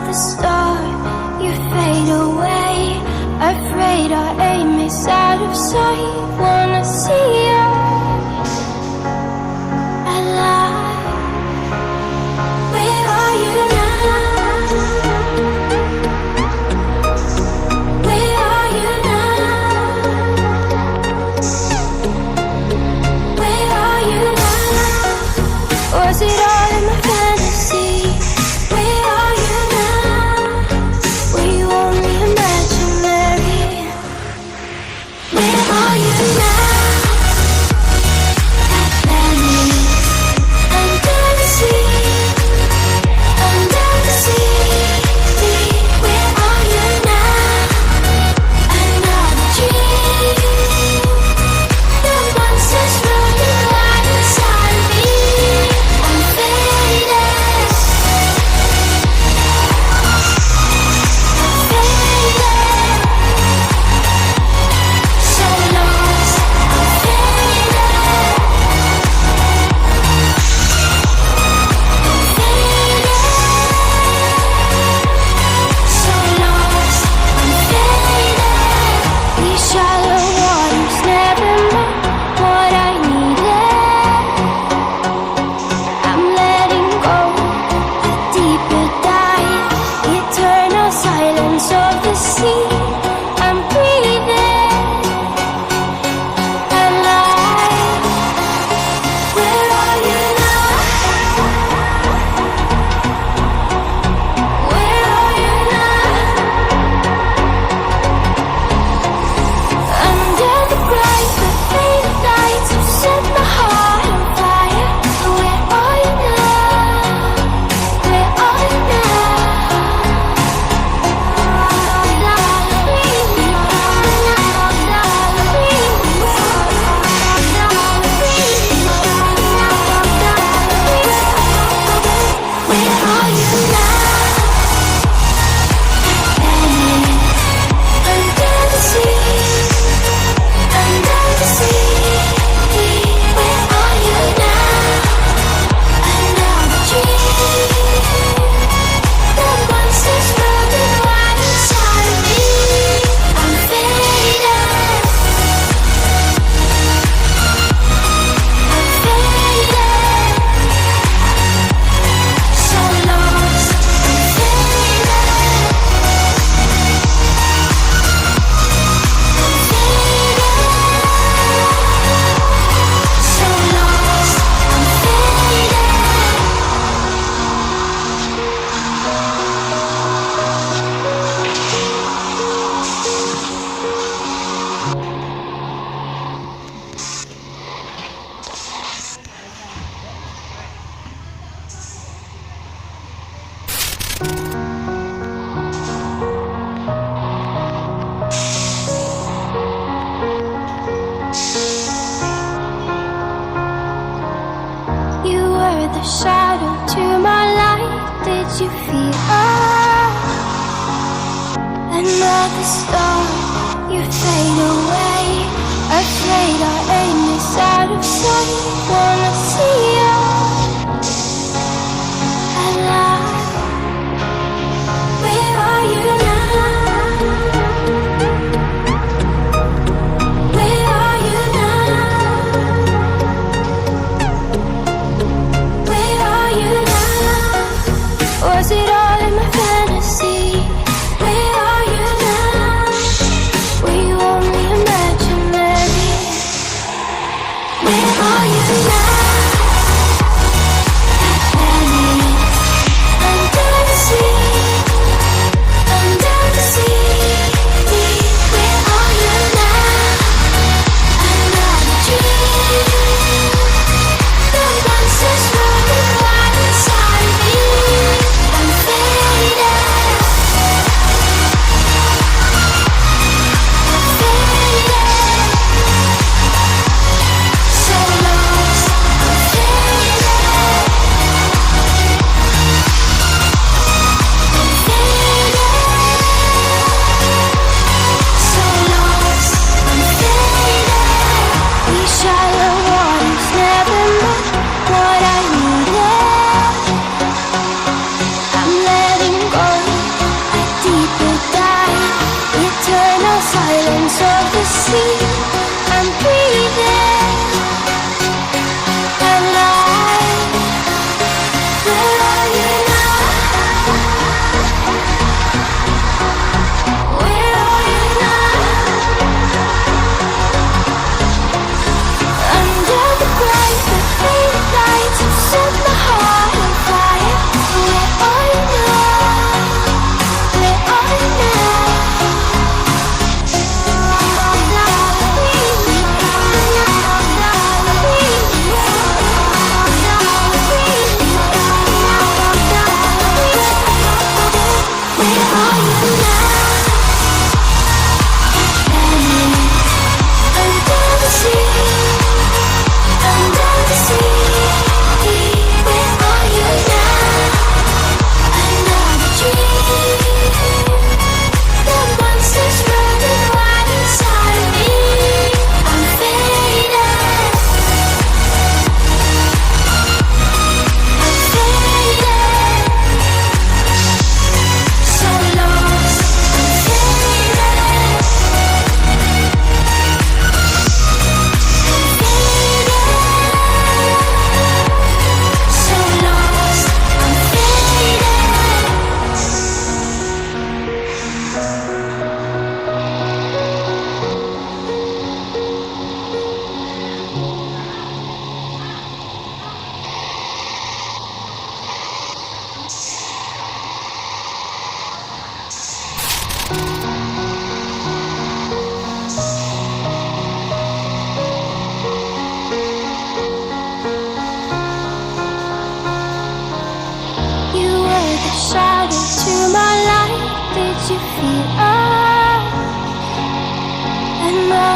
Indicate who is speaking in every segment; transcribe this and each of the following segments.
Speaker 1: the start, you fade away. Afraid our aim is out of sight. Wanna see you alive. Where are you now? Where are you now? Where are you now? Was it all in my fantasy? Where are you now? Were you only imaginary? Where are you now? Under the sea, under the sea. Where are you now? Another dream. The monsters running wild inside me. I'm faded. I'm faded. So lost. I'm faded. So lost, I'm faded. These shallow waters never meant what I needed. I'm letting go, a deeper dive, eternal silence of the sea. I'm breathing alive. Where are you now? Where are you now? Under the bright but faded lights you set my heart on fire. Where are you now? Where are you Where are you now? Under the sea, under the sea. Where are you now? Another dream. The monsters running wild inside me. I'm faded. I'm faded. So lost. I'm faded. So lost, I'm faded. You were the shadow to my light. Did you feel another star? You fade away. Afraid our aim is out of sight. Wanna see you alive. Where are you now? Where are you now? Where are you now? Was it all in my fantasy? Where are you now? Were you only imaginary?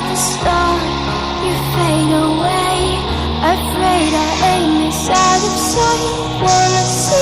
Speaker 1: at the start, you fade away. Afraid our aim is out of sight. Wanna see